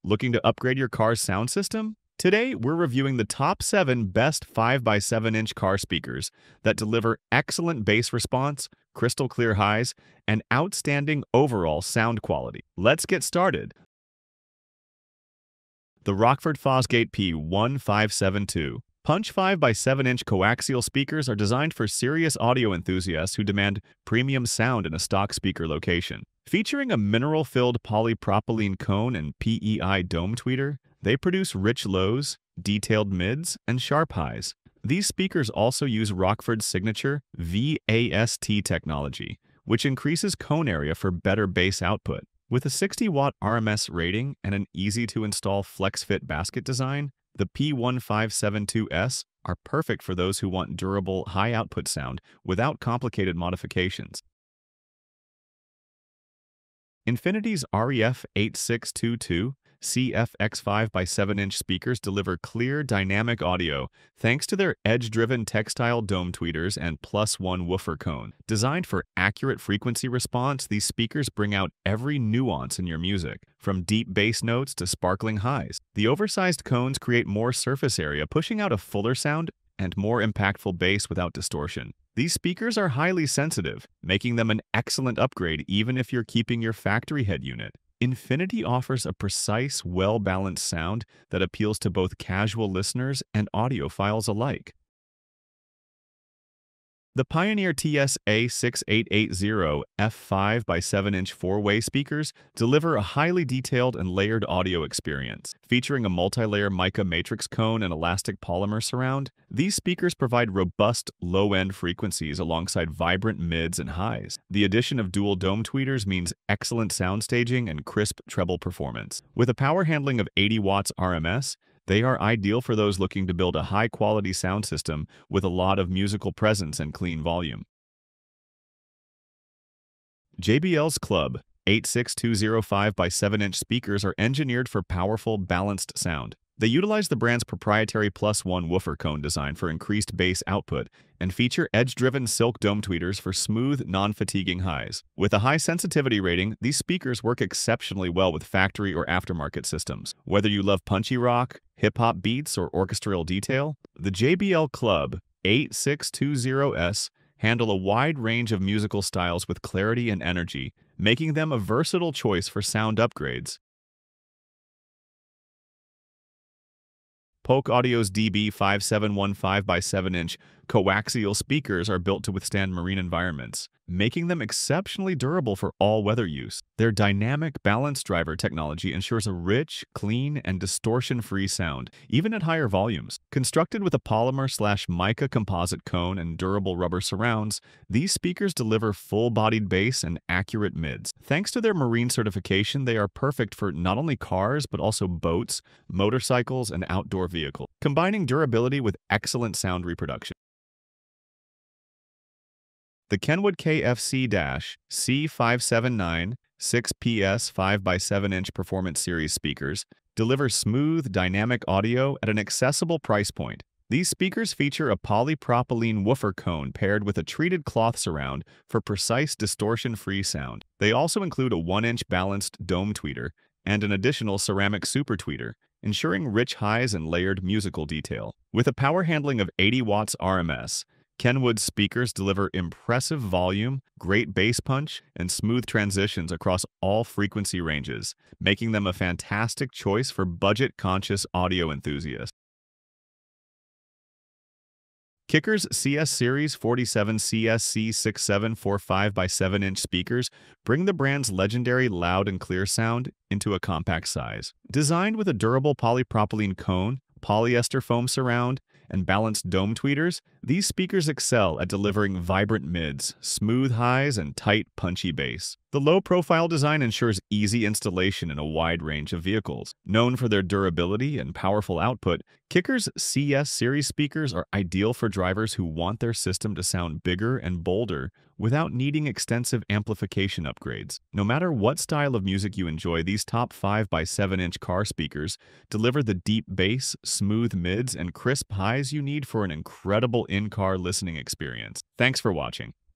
Looking to upgrade your car's sound system? Today, we're reviewing the top 7 best 5 by 7-inch car speakers that deliver excellent bass response, crystal clear highs, and outstanding overall sound quality. Let's get started. The Rockford Fosgate P1572 Punch 5 by 7-inch coaxial speakers are designed for serious audio enthusiasts who demand premium sound in a stock speaker location. Featuring a mineral-filled polypropylene cone and PEI dome tweeter, they produce rich lows, detailed mids, and sharp highs. These speakers also use Rockford's signature VAST technology, which increases cone area for better bass output. With a 60-watt RMS rating and an easy-to-install flex-fit basket design, the P1572S are perfect for those who want durable, high-output sound without complicated modifications. Infinity's REF 8622 CFX 5 by 7-inch speakers deliver clear, dynamic audio thanks to their edge-driven textile dome tweeters and +1 woofer cone. Designed for accurate frequency response, these speakers bring out every nuance in your music, from deep bass notes to sparkling highs. The oversized cones create more surface area, pushing out a fuller sound and more impactful bass without distortion. These speakers are highly sensitive, making them an excellent upgrade even if you're keeping your factory head unit. Infinity offers a precise, well-balanced sound that appeals to both casual listeners and audiophiles alike. The Pioneer TSA6880 F5 by 7-inch 4-way speakers deliver a highly detailed and layered audio experience. Featuring a multi-layer mica matrix cone and elastic polymer surround, these speakers provide robust, low-end frequencies alongside vibrant mids and highs. The addition of dual dome tweeters means excellent sound staging and crisp treble performance. With a power handling of 80 watts RMS, they are ideal for those looking to build a high-quality sound system with a lot of musical presence and clean volume. JBL's Club 86205 by 7-inch speakers are engineered for powerful, balanced sound. They utilize the brand's proprietary +1 woofer cone design for increased bass output and feature edge-driven silk dome tweeters for smooth, non-fatiguing highs. With a high sensitivity rating, these speakers work exceptionally well with factory or aftermarket systems. Whether you love punchy rock, hip-hop beats, or orchestral detail, the JBL Club 8620S handle a wide range of musical styles with clarity and energy, making them a versatile choice for sound upgrades. Polk Audio's DB5715 by 7-inch coaxial speakers are built to withstand marine environments, making them exceptionally durable for all-weather use. Their dynamic balance driver technology ensures a rich, clean, and distortion-free sound, even at higher volumes. Constructed with a polymer/mica composite cone and durable rubber surrounds, these speakers deliver full-bodied bass and accurate mids. Thanks to their marine certification, they are perfect for not only cars but also boats, motorcycles, and outdoor vehicles, combining durability with excellent sound reproduction. The Kenwood KFC-C579 6PS 5 by 7-inch Performance Series speakers deliver smooth, dynamic audio at an accessible price point. These speakers feature a polypropylene woofer cone paired with a treated cloth surround for precise distortion-free sound. They also include a 1-inch balanced dome tweeter and an additional ceramic super tweeter, ensuring rich highs and layered musical detail. With a power handling of 80 watts RMS, Kenwood speakers deliver impressive volume, great bass punch, and smooth transitions across all frequency ranges, making them a fantastic choice for budget-conscious audio enthusiasts. Kicker's CS Series 47 CSC 6745 by 7-inch speakers bring the brand's legendary loud and clear sound into a compact size. Designed with a durable polypropylene cone, polyester foam surround, and balanced dome tweeters, these speakers excel at delivering vibrant mids, smooth highs, and tight, punchy bass. The low-profile design ensures easy installation in a wide range of vehicles. Known for their durability and powerful output, Kicker's CS Series speakers are ideal for drivers who want their system to sound bigger and bolder without needing extensive amplification upgrades. No matter what style of music you enjoy, these top 5 by 7-inch car speakers deliver the deep bass, smooth mids, and crisp highs you need for an incredible in-car listening experience. Thanks for watching.